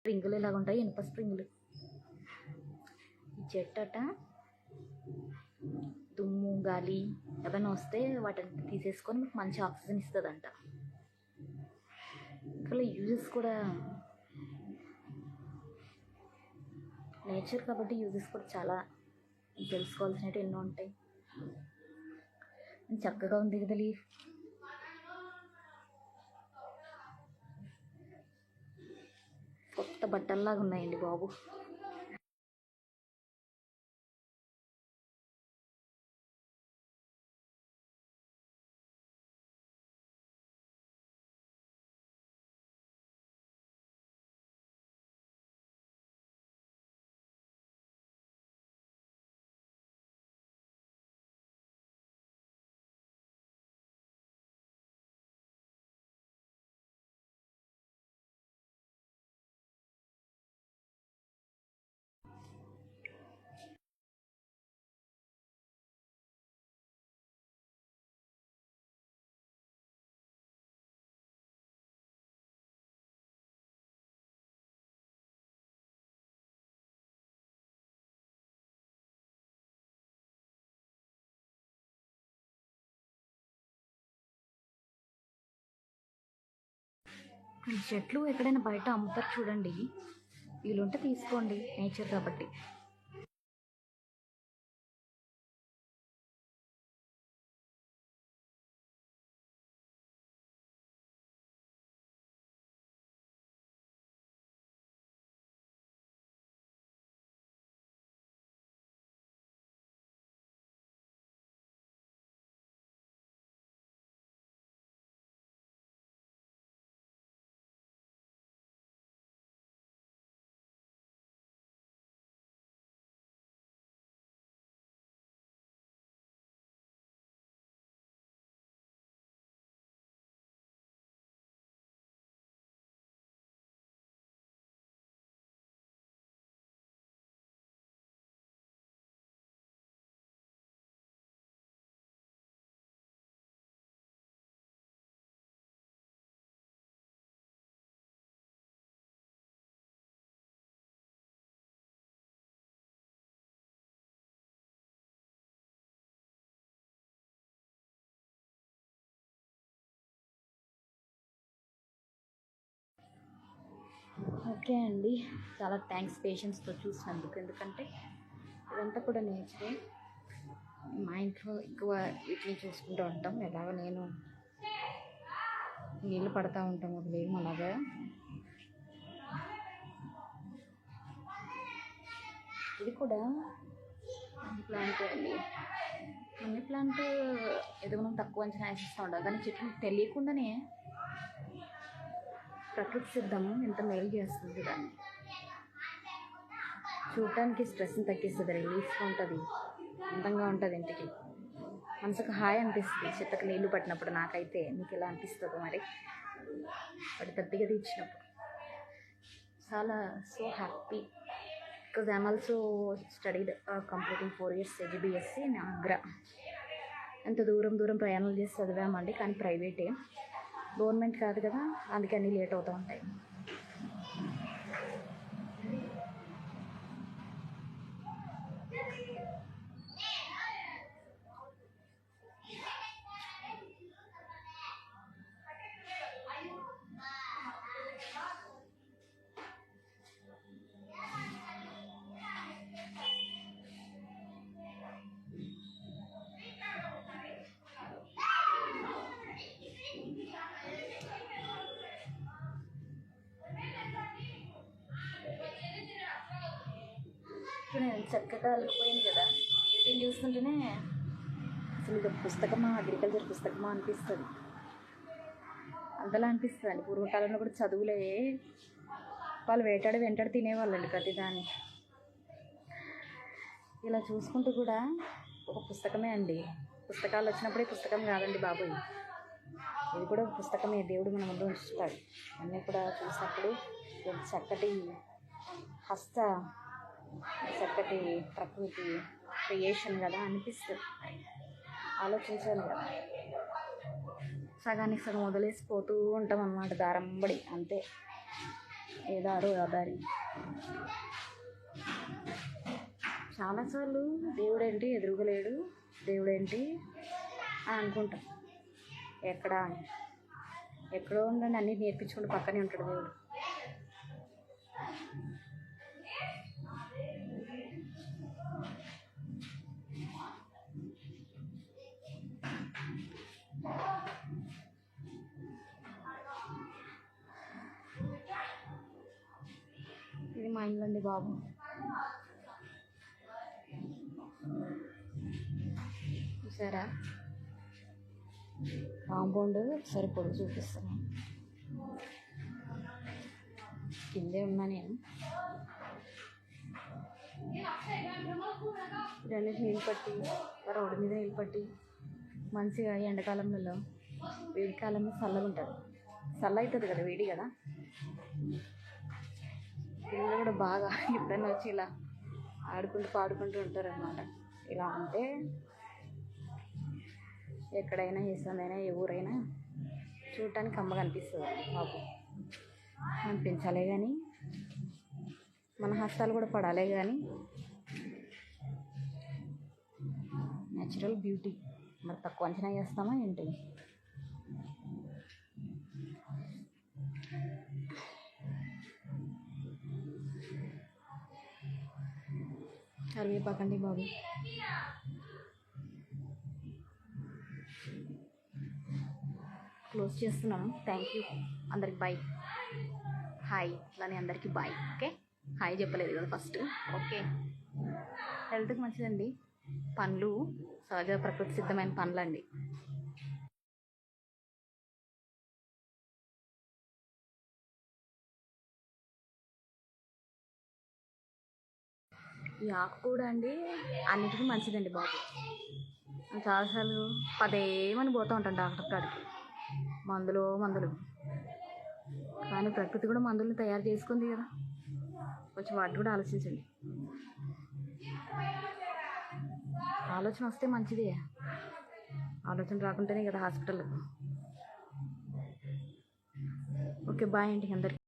స్ప్రింగులు ఇలాగ ఉంటాయి, ఇనుప స్ప్రింగులు. ఈ చెట్టు అట దుమ్ము గాలి ఏమైనా వస్తే వాటిని తీసేసుకొని మీకు మంచి ఆక్సిజన్ ఇస్తుందంట. అసలు యూజెస్ కూడా నేచర్ కాబట్టి యూజెస్ కూడా చాలా తెలుసుకోవాల్సినవి ఎన్నో ఉంటాయి. చక్కగా ఉంది కదా లీఫ్. కొత్త బట్టల్లాగా ఉన్నాయండి బాబు. ఈ చెట్లు ఎక్కడైనా బయట అమ్ముతారు చూడండి, వీలుంటే తీసుకోండి, నేచర్ కాబట్టి. ఓకే అండి, చాలా థ్యాంక్స్ పేషెన్స్తో చూసినందుకు. ఎందుకంటే ఇదంతా కూడా నేచరే. మా ఇంట్లో ఎక్కువ వీటిని చూసుకుంటూ ఉంటాం. ఎలాగో నేను నీళ్ళు పడతా ఉంటాం ఉదయం అలాగా. ఇది కూడా మనీ ప్లాంట్ అండి. మనీ ప్లాంట్ ఏదో మనం తక్కువ అంచనా వేసిస్తూ ఉంటాం, కానీ చెట్లు తెలియకుండానే ప్రకృతి సిద్ధము ఎంత మేలు చేస్తుంది. దాన్ని చూడటానికి స్ట్రెస్ని తగ్గిస్తుంది, రిలీఫ్గా ఉంటుంది, అందంగా ఉంటుంది, ఇంటికి మనసుకు హాయ్ అనిపిస్తుంది. చెత్తకు నీళ్లు పట్టినప్పుడు నాకైతే మీకు ఎలా అనిపిస్తుందో మరి, వాటి తప్పిగా తీర్చినప్పుడు చాలా so happy. Because I'm also studied completing 4 years CGBSC in Agra. ఎంత దూరం ప్రయాణాలు చేసి చదివామండి, కానీ ప్రైవేటే, గవర్నమెంట్ కాదు కదా, అందుకే అన్నీ లేట్ అవుతూ ఉంటాయి. ఇప్పుడు నేను చక్కగా అలిగిపోయింది కదా, వీటిని చూస్తుంటేనే అసలు ఇది పుస్తకమా, అగ్రికల్చర్ పుస్తకమా అనిపిస్తుంది. అంతలా అనిపిస్తుంది. పూర్వకాలంలో కూడా చదువులే, వాళ్ళు వెంటాడి తినేవాళ్ళండి ప్రతిదాన్ని. ఇలా చూసుకుంటూ కూడా ఒక పుస్తకమే అండి. పుస్తకాలు వచ్చినప్పుడే పుస్తకం కాదండి బాబు, ఇది కూడా పుస్తకమే. దేవుడు మన ముందు ఉంచుతాడు. అన్నీ కూడా చూసినప్పుడు చక్కటి ప్రకృతి క్రియేషన్ కదా అనిపిస్తుంది. ఆలోచించాను కదా, సగానికి సగం వదిలేసిపోతూ ఉంటాం అన్నమాట, దారంబడి అంతే. ఏ దారో ఆ దారి. చాలాసార్లు దేవుడేంటి ఎదురుగలేడు, దేవుడేంటి అని అనుకుంటాం. ఎక్కడా అని, ఎక్కడో ఉండండి అన్నీ నేర్పించుకుంటూ పక్కనే ఉంటాడు దేవుడు. ఇది మా ఇల్లు అండి బాబు. చూసారా కాంపౌండ్ సరిపడు చూపిస్తాను. కిందే ఉన్నా నేను. రెండింటి నీళ్ళు పట్టి రోడ్డు మీద నీళ్ళు పట్టి మంచిగా ఎండాకాలంలో వేడికాలంలో చల్లగా ఉంటుంది. చల్ల అవుతుంది కదా, వేడి కదా. పిల్లలు కూడా బాగా ఎప్పుడైనా వచ్చి ఇలా ఆడుకుంటూ పాడుకుంటూ ఉంటారనమాట. ఇలా ఉంటే ఎక్కడైనా ఇస్తుందైనా ఏ ఊరైనా చూడటానికి కమ్మగా అనిపిస్తుంది మాకు. అనిపించాలే కానీ మన హస్తాలు కూడా పడాలే కానీ న్యాచురల్ బ్యూటీ మరి తక్కువ అంచనా చేస్తామా ఏంటి? కరివేపాకండి బాబు. క్లోజ్ చేస్తున్నాను. థ్యాంక్ యూ అందరికి. బాయ్. హాయ్ అలానే అందరికీ బాయ్. ఓకే, హాయ్ చెప్పలేదు కదా ఫస్ట్. ఓకే, హెల్త్కి మంచిదండి పండ్లు, సహజ ప్రకృతి సిద్ధమైన పండ్లు అండి. ఈ ఆకు కూడా అండి అన్నిటికీ మంచిదండి బాబు. చాలాసార్లు పదేమని పోతూ ఉంటాను డాక్టర్ కాడికి, మందులు. కానీ ప్రకృతి కూడా మందులను తయారు చేసుకుంది కదా, కొంచెం వాటి కూడా ఆలోచించండి. ఆలోచన వస్తే మంచిదే, ఆలోచన రాకుంటేనే కదా హాస్పిటల్. ఓకే బాయ్ అండి అందరికి.